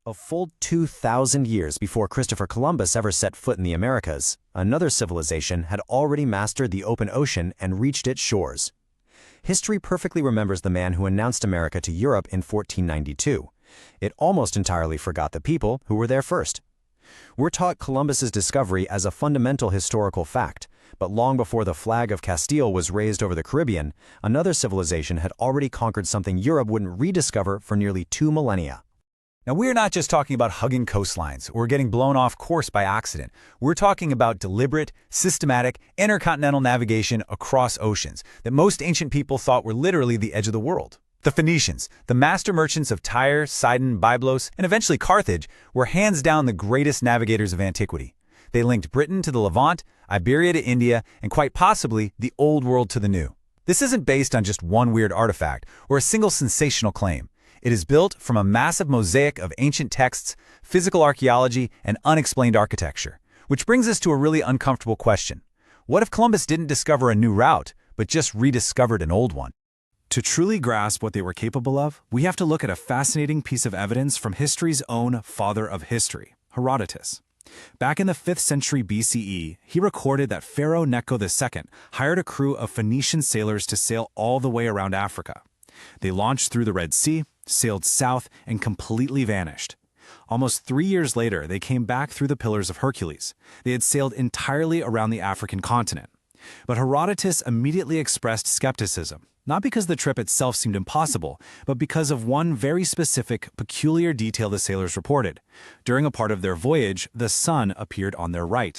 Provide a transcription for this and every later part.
A full 2,000 years before Christopher Columbus ever set foot in the Americas, another civilization had already mastered the open ocean and reached its shores. History perfectly remembers the man who announced America to Europe in 1492. It almost entirely forgot the people who were there first. We're taught Columbus's discovery as a fundamental historical fact, but long before the flag of Castile was raised over the Caribbean, another civilization had already conquered something Europe wouldn't rediscover for nearly 2 millennia. Now, we're not just talking about hugging coastlines or getting blown off course by accident. We're talking about deliberate, systematic, intercontinental navigation across oceans that most ancient people thought were literally the edge of the world. The Phoenicians, the master merchants of Tyre, Sidon, Byblos, and eventually Carthage, were hands down the greatest navigators of antiquity. They linked Britain to the Levant, Iberia to India, and quite possibly the Old World to the New. This isn't based on just one weird artifact or a single sensational claim. It is built from a massive mosaic of ancient texts, physical archaeology, and unexplained architecture. Which brings us to a really uncomfortable question. What if Columbus didn't discover a new route, but just rediscovered an old one? To truly grasp what they were capable of, we have to look at a fascinating piece of evidence from history's own father of history, Herodotus. Back in the 5th century BCE, he recorded that Pharaoh Necho II hired a crew of Phoenician sailors to sail all the way around Africa. They launched through the Red Sea, sailed south, and completely vanished. Almost 3 years later, they came back through the Pillars of Hercules. They had sailed entirely around the African continent. But Herodotus immediately expressed skepticism, not because the trip itself seemed impossible, but because of one very specific, peculiar detail the sailors reported. During a part of their voyage, the sun appeared on their right.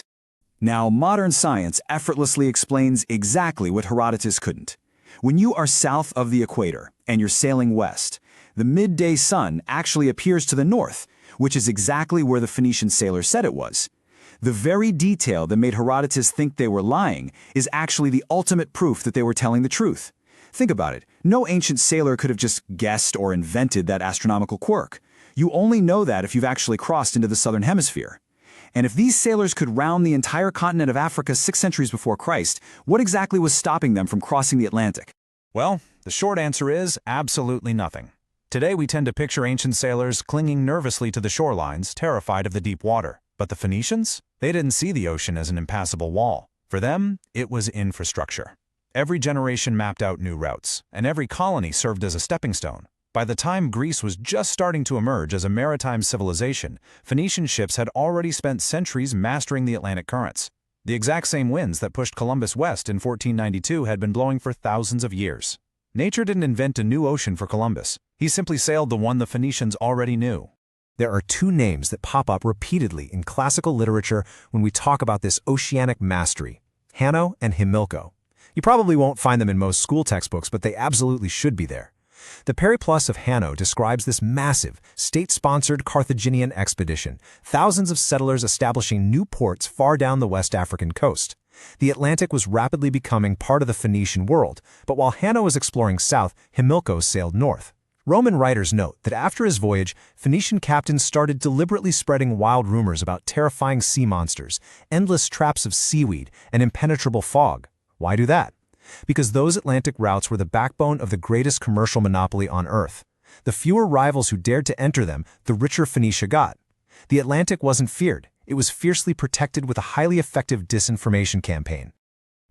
Now, modern science effortlessly explains exactly what Herodotus couldn't. When you are south of the equator and you're sailing west, the midday sun actually appears to the north, which is exactly where the Phoenician sailors said it was. The very detail that made Herodotus think they were lying is actually the ultimate proof that they were telling the truth. Think about it. No ancient sailor could have just guessed or invented that astronomical quirk. You only know that if you've actually crossed into the southern hemisphere. And if these sailors could round the entire continent of Africa 6 centuries before Christ, what exactly was stopping them from crossing the Atlantic? Well, the short answer is absolutely nothing. Today we tend to picture ancient sailors clinging nervously to the shorelines, terrified of the deep water. But the Phoenicians? They didn't see the ocean as an impassable wall. For them, it was infrastructure. Every generation mapped out new routes, and every colony served as a stepping stone. By the time Greece was just starting to emerge as a maritime civilization, Phoenician ships had already spent centuries mastering the Atlantic currents. The exact same winds that pushed Columbus west in 1492 had been blowing for thousands of years. Nature didn't invent a new ocean for Columbus. He simply sailed the one the Phoenicians already knew. There are 2 names that pop up repeatedly in classical literature when we talk about this oceanic mastery: Hanno and Himilco. You probably won't find them in most school textbooks, but they absolutely should be there. The Periplus of Hanno describes this massive, state-sponsored Carthaginian expedition, thousands of settlers establishing new ports far down the West African coast. The Atlantic was rapidly becoming part of the Phoenician world, but while Hanno was exploring south, Himilco sailed north. Roman writers note that after his voyage, Phoenician captains started deliberately spreading wild rumors about terrifying sea monsters, endless traps of seaweed, and impenetrable fog. Why do that? Because those Atlantic routes were the backbone of the greatest commercial monopoly on Earth. The fewer rivals who dared to enter them, the richer Phoenicia got. The Atlantic wasn't feared. It was fiercely protected with a highly effective disinformation campaign.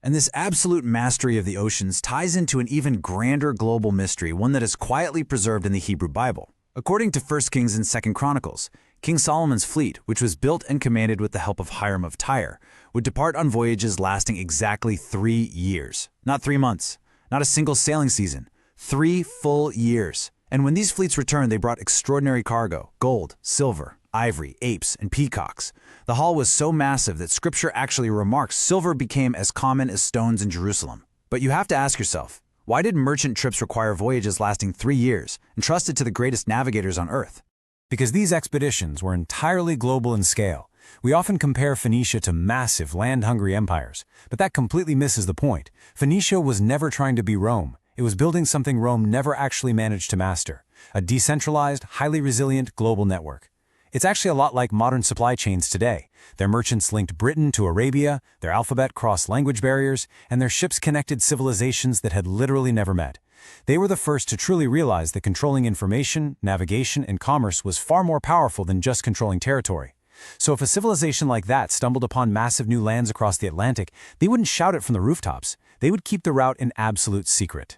And this absolute mastery of the oceans ties into an even grander global mystery, one that is quietly preserved in the Hebrew Bible. According to 1 Kings and 2 Chronicles, King Solomon's fleet, which was built and commanded with the help of Hiram of Tyre, would depart on voyages lasting exactly 3 years. Not 3 months, not a single sailing season, 3 full years. And when these fleets returned, they brought extraordinary cargo: gold, silver, ivory, apes, and peacocks. The haul was so massive that scripture actually remarks silver became as common as stones in Jerusalem. But you have to ask yourself, why did merchant trips require voyages lasting 3 years, entrusted to the greatest navigators on Earth? Because these expeditions were entirely global in scale. We often compare Phoenicia to massive, land-hungry empires, but that completely misses the point. Phoenicia was never trying to be Rome. It was building something Rome never actually managed to master: a decentralized, highly resilient global network. It's actually a lot like modern supply chains today. Their merchants linked Britain to Arabia, their alphabet crossed language barriers, and their ships connected civilizations that had literally never met. They were the first to truly realize that controlling information, navigation, and commerce was far more powerful than just controlling territory. So if a civilization like that stumbled upon massive new lands across the Atlantic, they wouldn't shout it from the rooftops. They would keep the route an absolute secret.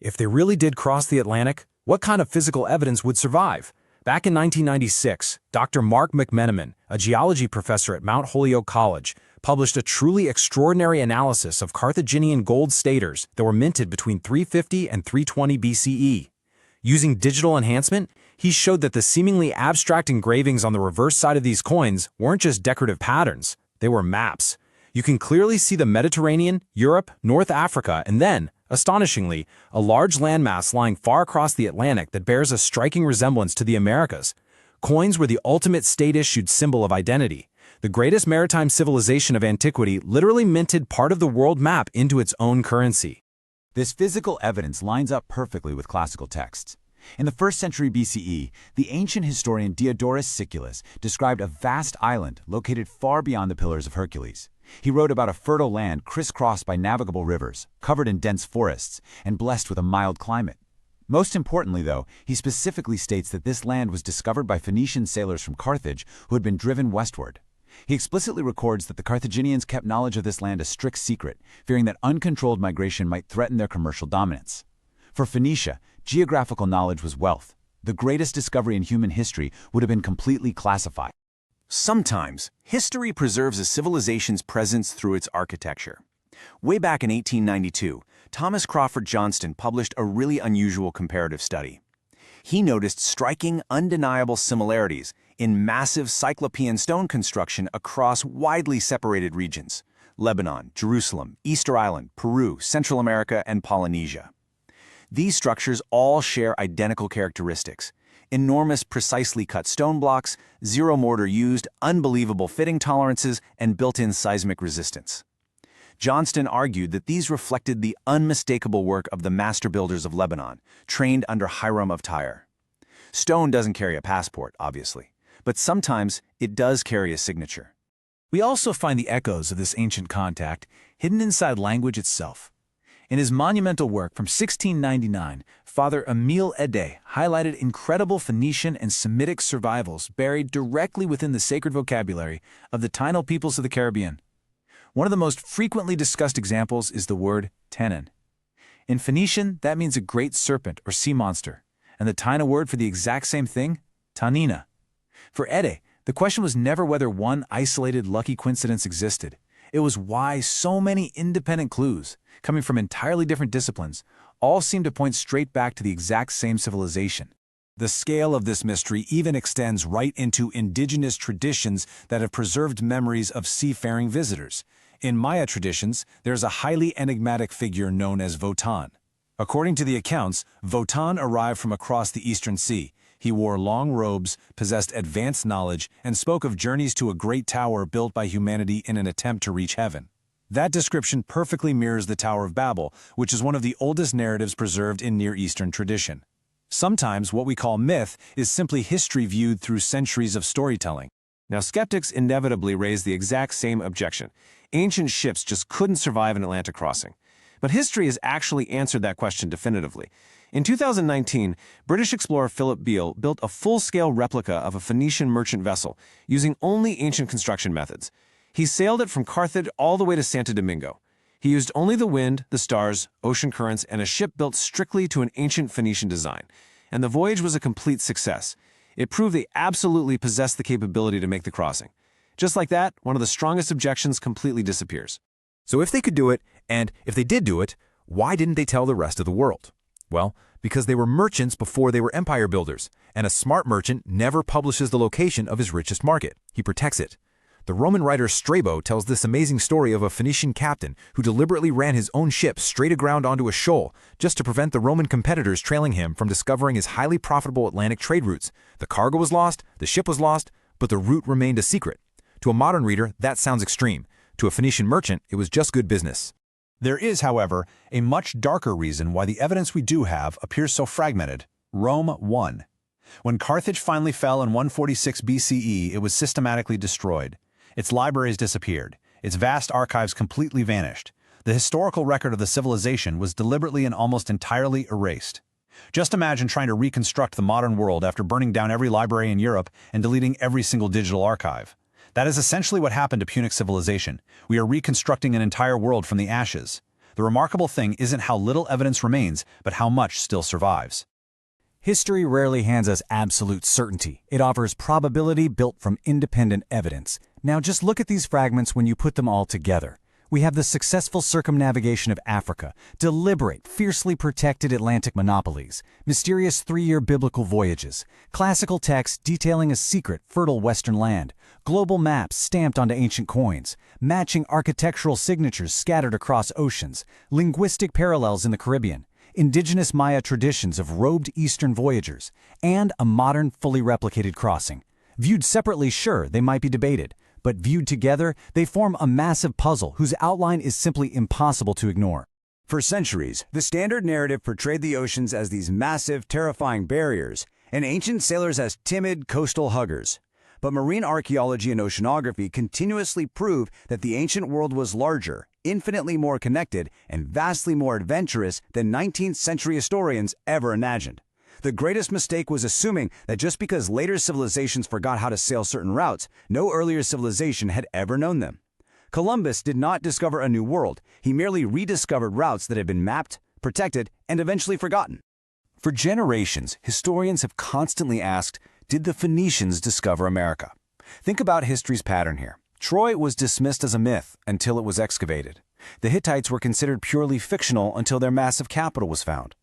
If they really did cross the Atlantic, what kind of physical evidence would survive? Back in 1996, Dr. Mark McMenamin, a geology professor at Mount Holyoke College, published a truly extraordinary analysis of Carthaginian gold staters that were minted between 350 and 320 BCE. Using digital enhancement, he showed that the seemingly abstract engravings on the reverse side of these coins weren't just decorative patterns, they were maps. You can clearly see the Mediterranean, Europe, North Africa, and then, astonishingly, a large landmass lying far across the Atlantic that bears a striking resemblance to the Americas. Coins were the ultimate state-issued symbol of identity. The greatest maritime civilization of antiquity literally minted part of the world map into its own currency. This physical evidence lines up perfectly with classical texts. In the 1st century BCE, the ancient historian Diodorus Siculus described a vast island located far beyond the Pillars of Hercules. He wrote about a fertile land crisscrossed by navigable rivers, covered in dense forests, and blessed with a mild climate. Most importantly, though, he specifically states that this land was discovered by Phoenician sailors from Carthage who had been driven westward. He explicitly records that the Carthaginians kept knowledge of this land a strict secret, fearing that uncontrolled migration might threaten their commercial dominance. For Phoenicia, geographical knowledge was wealth. The greatest discovery in human history would have been completely classified. Sometimes, history preserves a civilization's presence through its architecture. Way back in 1892, Thomas Crawford Johnston published a really unusual comparative study. He noticed striking, undeniable similarities in massive cyclopean stone construction across widely separated regions: Lebanon, Jerusalem, Easter Island, Peru, Central America, and Polynesia. These structures all share identical characteristics: enormous, precisely cut stone blocks, zero mortar used, unbelievable fitting tolerances, and built-in seismic resistance. Johnston argued that these reflected the unmistakable work of the master builders of Lebanon, trained under Hiram of Tyre. Stone doesn't carry a passport, obviously, but sometimes it does carry a signature. We also find the echoes of this ancient contact hidden inside language itself. In his monumental work from 1699, Father Emile Ede highlighted incredible Phoenician and Semitic survivals buried directly within the sacred vocabulary of the Taíno peoples of the Caribbean. One of the most frequently discussed examples is the word tenon. In Phoenician, that means a great serpent or sea monster, and the Taíno word for the exact same thing, tanina. For Ede, the question was never whether one isolated lucky coincidence existed. It was why so many independent clues, coming from entirely different disciplines, all seem to point straight back to the exact same civilization. The scale of this mystery even extends right into indigenous traditions that have preserved memories of seafaring visitors. In Maya traditions, there's a highly enigmatic figure known as Votan. According to the accounts, Votan arrived from across the Eastern Sea. He wore long robes, possessed advanced knowledge, and spoke of journeys to a great tower built by humanity in an attempt to reach heaven. That description perfectly mirrors the Tower of Babel, which is one of the oldest narratives preserved in Near Eastern tradition. Sometimes what we call myth is simply history viewed through centuries of storytelling. Now, skeptics inevitably raise the exact same objection. Ancient ships just couldn't survive an Atlantic crossing. But history has actually answered that question definitively. In 2019, British explorer Philip Beale built a full-scale replica of a Phoenician merchant vessel using only ancient construction methods. He sailed it from Carthage all the way to Santo Domingo. He used only the wind, the stars, ocean currents, and a ship built strictly to an ancient Phoenician design. And the voyage was a complete success. It proved they absolutely possessed the capability to make the crossing. Just like that, one of the strongest objections completely disappears. So if they could do it, and if they did do it, why didn't they tell the rest of the world? Well, because they were merchants before they were empire builders, and a smart merchant never publishes the location of his richest market. He protects it. The Roman writer Strabo tells this amazing story of a Phoenician captain who deliberately ran his own ship straight aground onto a shoal just to prevent the Roman competitors trailing him from discovering his highly profitable Atlantic trade routes. The cargo was lost, the ship was lost, but the route remained a secret. To a modern reader, that sounds extreme. To a Phoenician merchant, it was just good business. There is, however, a much darker reason why the evidence we do have appears so fragmented. Rome won. When Carthage finally fell in 146 BCE, it was systematically destroyed. Its libraries disappeared. Its vast archives completely vanished. The historical record of the civilization was deliberately and almost entirely erased. Just imagine trying to reconstruct the modern world after burning down every library in Europe and deleting every single digital archive. That is essentially what happened to Punic civilization. We are reconstructing an entire world from the ashes. The remarkable thing isn't how little evidence remains, but how much still survives. History rarely hands us absolute certainty. It offers probability built from independent evidence. Now just look at these fragments when you put them all together. We have the successful circumnavigation of Africa, deliberate, fiercely protected Atlantic monopolies, mysterious 3-year biblical voyages, classical texts detailing a secret, fertile western land, global maps stamped onto ancient coins, matching architectural signatures scattered across oceans, linguistic parallels in the Caribbean, indigenous Maya traditions of robed Eastern voyagers, and a modern, fully replicated crossing. Viewed separately, sure, they might be debated, but viewed together, they form a massive puzzle whose outline is simply impossible to ignore. For centuries, the standard narrative portrayed the oceans as these massive, terrifying barriers, and ancient sailors as timid coastal huggers. But marine archaeology and oceanography continuously prove that the ancient world was larger, infinitely more connected, and vastly more adventurous than 19th century historians ever imagined. The greatest mistake was assuming that just because later civilizations forgot how to sail certain routes, no earlier civilization had ever known them. Columbus did not discover a new world. He merely rediscovered routes that had been mapped, protected, and eventually forgotten. For generations, historians have constantly asked, did the Phoenicians discover America? Think about history's pattern here. Troy was dismissed as a myth until it was excavated. The Hittites were considered purely fictional until their massive capital was found.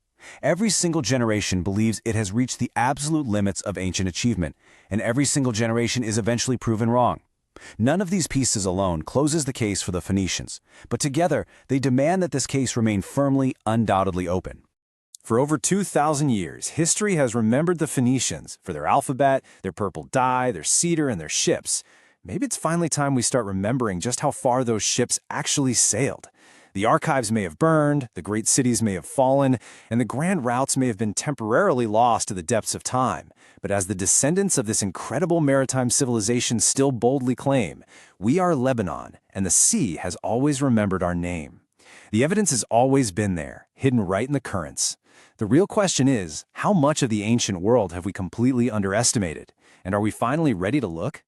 Every single generation believes it has reached the absolute limits of ancient achievement, and every single generation is eventually proven wrong. None of these pieces alone closes the case for the Phoenicians, but together they demand that this case remain firmly, undoubtedly open. For over 2,000 years, history has remembered the Phoenicians for their alphabet, their purple dye, their cedar, and their ships. Maybe it's finally time we start remembering just how far those ships actually sailed. The archives may have burned, the great cities may have fallen, and the grand routes may have been temporarily lost to the depths of time. But as the descendants of this incredible maritime civilization still boldly claim, we are Lebanon, and the sea has always remembered our name. The evidence has always been there, hidden right in the currents. The real question is, how much of the ancient world have we completely underestimated? And are we finally ready to look?